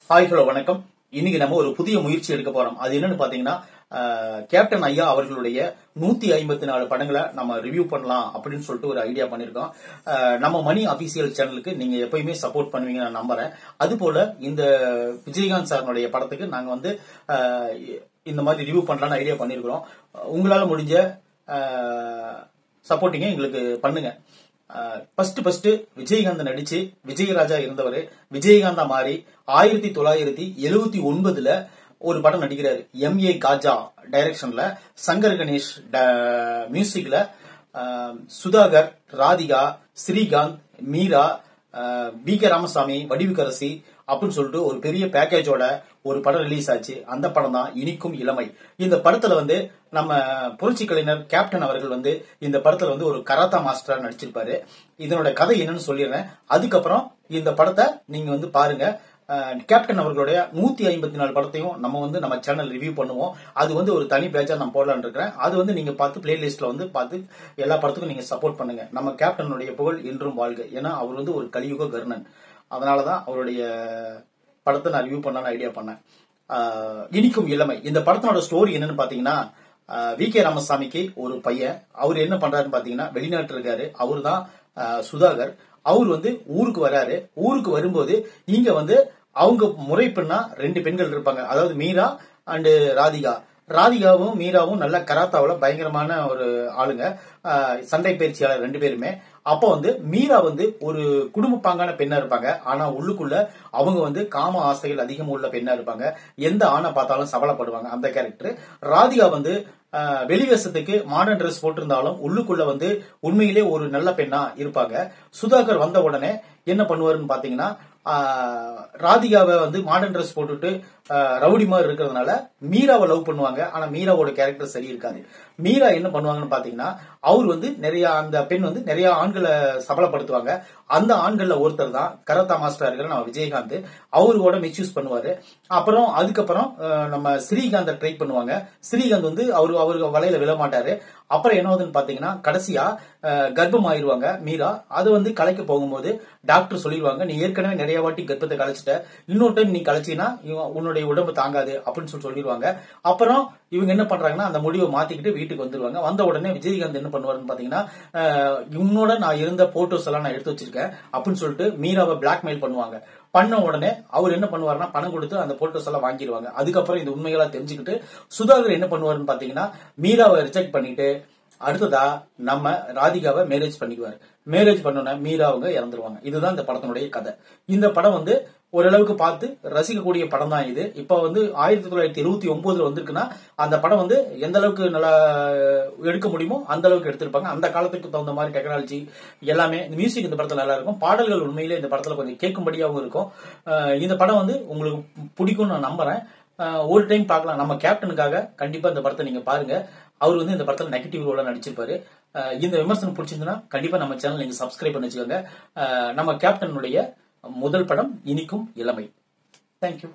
Hi hello வணக்கம். இன்னைக்கு நம்ம ஒரு புதிய முயற்சி எடுக்க போறோம். அது என்னன்னு பாத்தீங்கன்னா, கேப்டன் ஐயா அவர்களுடைய 154 படங்களை நம்ம ரிவ்யூ பண்ணலாம் அப்படின்னு சொல்லிட்டு ஒரு ஐடியா பண்ணிருக்கோம். நம்ம மணி அபிஷியல் சேனலுக்கு நீங்க எப்பயுமே சப்போர்ட் பண்ணுவீங்க நான் நம்புறேன். அது போல இந்த விஜயகாந்த் சாருடைய படத்துக்கு நாங்க வந்து இந்த மாதிரி ரிவ்யூ பண்ணலாம்னு ஐடியா பண்ணிருக்கிறோம். உங்களால முடிஞ்ச சப்போர்ட்டிங்க எங்களுக்கு பண்ணுங்க. ஃபர்ஸ்ட் விஜயகாந்த் நடிச்சு விஜயராஜா இருந்தவர் விஜயகாந்தா மாறி 1979 ஒரு படம் நடிக்கிறாரு. M.A. காஜா டைரக்ஷன்ல, சங்கர் கணேஷ் மியூசிக்ல, சுதாகர், ராதிகா, ஸ்ரீகாந்த், மீரா, B.K. ராமசாமி, வடிவுக்கரசி அப்படின்னு சொல்லிட்டு ஒரு பெரிய பேக்கேஜோட ஒரு படம் ரிலீஸ் ஆச்சு. அந்த படம் தான் இனிக்கும் இளமை. இந்த படத்துல வந்து நம்ம புரட்சி கலைஞர் கேப்டன் அவர்கள் வந்து இந்த படத்துல வந்து ஒரு கராத்தா மாஸ்டரா நடிச்சிருப்பாரு. இதனோட கதை என்னன்னு சொல்லிடுறேன். அதுக்கப்புறம் இந்த படத்தை நீங்க வந்து பாருங்க. கேப்டன் அவர்களுடைய 154 படத்தையும் நம்ம வந்து நம்ம சேனல் ரிவ்யூ பண்ணுவோம். அது வந்து ஒரு தனி பேஜா நான் போடலான்னு இருக்கிறேன். அது வந்து நீங்க பார்த்து பிளேலிஸ்ட்ல வந்து பார்த்து எல்லா படத்துக்கும் நீங்க சப்போர்ட் பண்ணுங்க. நம்ம கேப்டனுடைய புகழ் என்றும் வாழ்க. ஏன்னா அவர் வந்து ஒரு கலியுக கர்ணன். அதனாலதான் அவருடைய படத்தை நான் ரிவ்யூ பண்ணலாம்னு ஐடியா பண்ணேன். இனிக்கும் இளமை இந்த படத்தோட ஸ்டோரி என்னன்னு பாத்தீங்கன்னா, V.K. ராமசாமிக்கு ஒரு பையன். அவர் என்ன பண்றாருன்னு பாத்தீங்கன்னா, வெளிநாட்டு இருக்காரு. அவரு தான் சுதாகர். அவர் வந்து ஊருக்கு வராரு. ஊருக்கு வரும்போது இங்க வந்து அவங்க முறைப்பெண்ணா 2 பெண்கள் இருப்பாங்க. அதாவது மீரா அண்ட் ராதிகா. ராதிகாவும் மீராவும் நல்ல கராத்தாவில பயங்கரமான ஒரு ஆளுங்க. சண்டை பயிற்சியாளர் 2 பேருமே. அப்ப வந்து மீரா வந்து ஒரு குடும்ப பாங்கான பெண்ணா இருப்பாங்க. ஆனா உள்ளுக்குள்ள அவங்க வந்து காம ஆசைகள் அதிகம் உள்ள பெண்ணா இருப்பாங்க. எந்த ஆணை பார்த்தாலும் சபலப்படுவாங்க. அந்த கேரக்டர். ராதிகா வந்து வெளிவேசத்துக்கு மாடர்ன் ட்ரெஸ் போட்டிருந்தாலும் உள்ளுக்குள்ள வந்து உண்மையிலே ஒரு நல்ல பெண்ணா இருப்பாங்க. சுதாகர் வந்த உடனே என்ன பண்ணுவாருன்னு பாத்தீங்கன்னா, ராதிகாவை வந்து மாடர்ன் ட்ரெஸ் போட்டுட்டு ரவுடி மாதிரி இருக்கிறதுனால மீராவை லவ் பண்ணுவாங்க. ஆனா மீராவோட கேரக்டர் சரி இருக்காது. மீரா என்ன பண்ணுவாங்கன்னு பாத்தீங்கன்னா, அவர் வந்து அந்த பெண் வந்து நிறைய ஆண்களை சபலப்படுத்துவாங்க. அந்த ஆண்கள்ல ஒருத்தர் தான் கராத்தா மாஸ்டர் இருக்கிற நம்ம விஜயகாந்த். அவரோட மிஸ்யூஸ் பண்ணுவாரு. அப்புறம் அதுக்கப்புறம் நம்ம ஸ்ரீகாந்த் ட்ரை பண்ணுவாங்க. ஸ்ரீகாந்த் வந்து அவருக்கு வலையில விழ மாட்டாரு. அப்புறம் என்ன ஆகுதுன்னு பாத்தீங்கன்னா, கடைசியா கர்ப்பம் ஆயிருவாங்க மீரா. அது வந்து கலைக்க போகும்போது டாக்டர் சொல்லிடுவாங்க, நீ ஏற்கனவே நிறைய வாட்டி கர்ப்பத்தை கலைச்சிட்ட, இன்னொரு டைம் நீ கலைச்சினா உன்னுடைய உடம்பு தாங்காது அப்படின்னு சொல்லிடுவாங்க. அப்புறம் இவங்க என்ன பண்றாங்கன்னா, அந்த முடிவை மாத்திக்கிட்டு வீட்டுக்கு வந்துருவாங்க. வந்த உடனே விஜயகாந்த் என்ன பண்ணுவாருன்னு பாத்தீங்கன்னா, உன்னோட நான் இருந்த போட்டோஸ் எல்லாம் நான் எடுத்து வச்சிருக்கேன் அப்படின்னு சொல்லிட்டு மீராவை பிளாக்மெயில் பண்ணுவாங்க. பண்ண உடனே அவர் என்ன பண்ணுவாருன்னா, பணம் கொடுத்து அந்த போட்டோஸ் எல்லாம் வாங்கிடுவாங்க. அதுக்கப்புறம் இந்த உண்மைகளா தெரிஞ்சுக்கிட்டு சுதாகர் என்ன பண்ணுவாருன்னு பாத்தீங்கன்னா, மீராவை ரிஜெக்ட் பண்ணிட்டு அடுத்ததா நம்ம ராதிகாவை மேரேஜ் பண்ணிக்குவாரு. மேரேஜ் பண்ணோன்னா மீரா அவங்க இறந்துருவாங்க. இதுதான் இந்த படத்தினுடைய கதை. இந்த படம் வந்து ஓரளவுக்கு பார்த்து ரசிக்கக்கூடிய படம் தான் இது. இப்ப வந்து 1979 வந்திருக்குன்னா அந்த படம் வந்து எந்த அளவுக்கு நல்லா எடுக்க முடியுமோ அந்த அளவுக்கு எடுத்திருப்பாங்க. அந்த காலத்துக்கு தகுந்த மாதிரி டெக்னாலஜி எல்லாமே. இந்த மியூசிக் இந்த படத்துல நல்லா இருக்கும். பாடல்கள் உண்மையிலே இந்த படத்துல கொஞ்சம் கேட்கும்படியாகவும் இருக்கும். இந்த படம் வந்து உங்களுக்கு பிடிக்கும்னு நான் நம்புறேன். ஒரு டைம் பார்க்கலாம். நம்ம கேப்டனுக்காக கண்டிப்பா இந்த படத்தை நீங்க பாருங்க. அவர் வந்து இந்த படத்துல நெகட்டிவ் ரோலா நடிச்சிருப்பாரு. இந்த விமர்சனம் பிடிச்சிருந்ததுன்னா கண்டிப்பா நம்ம சேனல் நீங்க சப்ஸ்கிரைப் பண்ணி வச்சுக்கோங்க. நம்ம கேப்டனுடைய முதல் படம் இனிக்கும் இளமை. தேங்க்யூ.